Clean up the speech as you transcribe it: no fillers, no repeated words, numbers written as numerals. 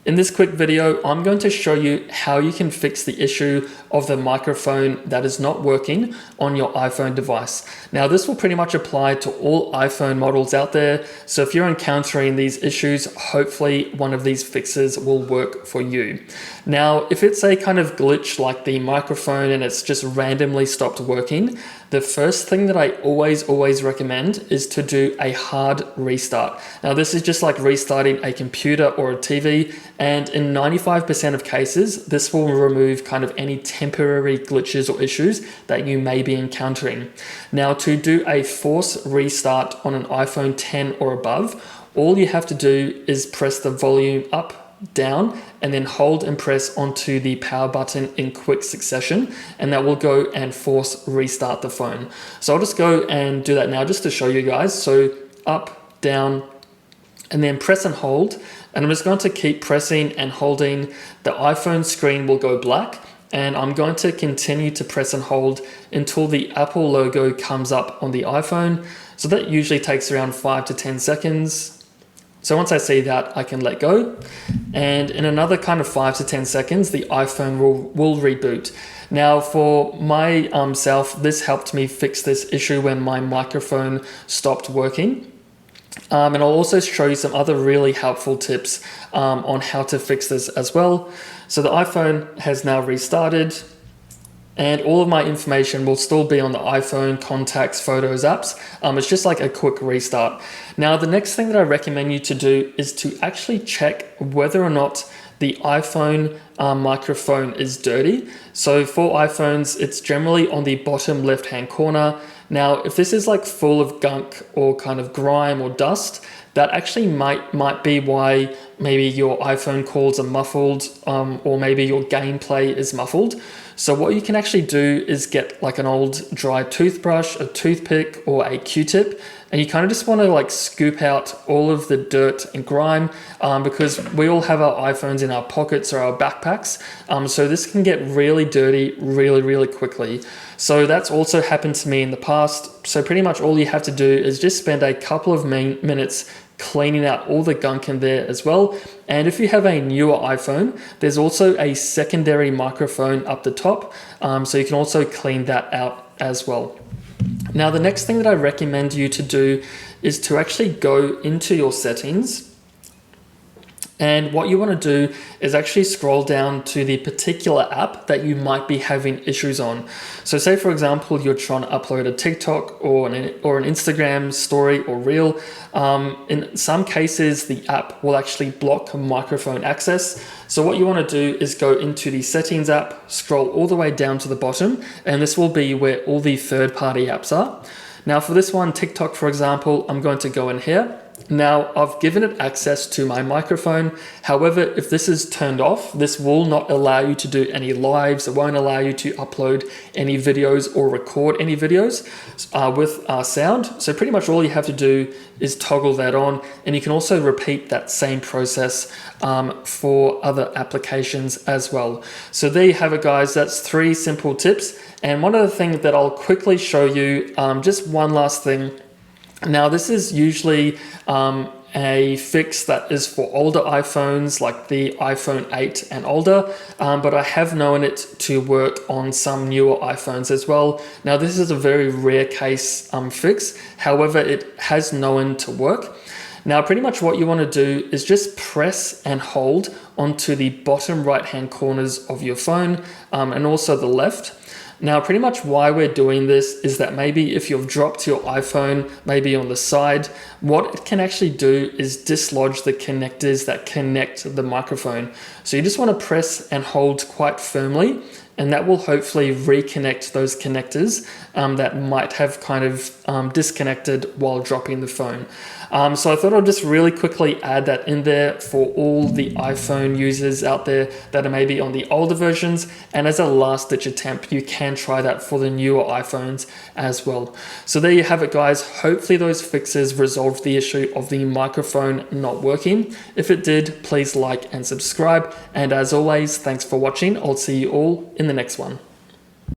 In this quick video, I'm going to show you how you can fix the issue of the microphone that is not working on your iPhone device. Now, this will pretty much apply to all iPhone models out there. So if you're encountering these issues, hopefully one of these fixes will work for you. Now, if it's a kind of glitch like the microphone and it's just randomly stopped working, the first thing that I always recommend is to do a hard restart. Now, this is just like restarting a computer or a TV, and in 95% of cases, this will remove kind of any temporary glitches or issues that you may be encountering. Now, to do a force restart on an iPhone 10 or above, all you have to do is press the volume up, down, and then hold and press onto the power button in quick succession, and that will go and force restart the phone. So I'll just go and do that now just to show you guys. So up, down, and then press and hold, and I'm just going to keep pressing and holding. The iPhone screen will go black, and I'm going to continue to press and hold until the Apple logo comes up on the iPhone. So that usually takes around 5 to 10 seconds. So once I see that, I can let go, and in another kind of 5 to 10 seconds, the iPhone will reboot. Now, for myself, this helped me fix this issue when my microphone stopped working. And I'll also show you some other really helpful tips on how to fix this as well. So the iPhone has now restarted, and all of my information will still be on the iPhone, contacts, photos, apps. It's just like a quick restart. Now, the next thing that I recommend you to do is to actually check whether or not the iPhone microphone is dirty. So for iPhones, it's generally on the bottom left-hand corner. Now, if this is like full of gunk or kind of grime or dust, that actually might be why maybe your iPhone calls are muffled, or maybe your gameplay is muffled. So what you can actually do is get like an old dry toothbrush, a toothpick, or a Q-tip, and you kind of just want to like scoop out all of the dirt and grime, because we all have our iPhones in our pockets or our backpacks. So this can get really dirty really quickly. So that's also happened to me in the past. So pretty much all you have to do is just spend a couple of minutes cleaning out all the gunk in there as well. And if you have a newer iPhone, there's also a secondary microphone up the top, so you can also clean that out as well. Now, the next thing that I recommend you to do is to actually go into your settings. And what you want to do is actually scroll down to the particular app that you might be having issues on. So say, for example, you're trying to upload a TikTok or an Instagram story or reel. In some cases, the app will actually block microphone access. So what you want to do is go into the settings app, scroll all the way down to the bottom, and this will be where all the third-party apps are. Now, for this one, TikTok, for example, I'm going to go in here. Now, I've given it access to my microphone. However, if this is turned off, this will not allow you to do any lives. It won't allow you to upload any videos or record any videos with sound. So pretty much all you have to do is toggle that on, and you can also repeat that same process for other applications as well. So there you have it, guys. That's 3 simple tips. And one other thing that I'll quickly show you, just one last thing. Now, this is usually a fix that is for older iPhones, like the iPhone 8 and older, but I have known it to work on some newer iPhones as well. Now, this is a very rare case fix. However, it has known to work. Now, pretty much what you want to do is just press and hold onto the bottom right-hand corners of your phone, and also the left. Now, pretty much why we're doing this is that maybe if you've dropped your iPhone maybe on the side, what it can actually do is dislodge the connectors that connect the microphone. So you just want to press and hold quite firmly, and that will hopefully reconnect those connectors that might have kind of disconnected while dropping the phone. So I thought I'd just really quickly add that in there for all the iPhone users out there that are maybe on the older versions. And as a last ditch attempt, you can try that for the newer iPhones as well. So there you have it, guys. Hopefully those fixes resolved the issue of the microphone not working. If it did, please like and subscribe. And as always, thanks for watching. I'll see you all in the next one.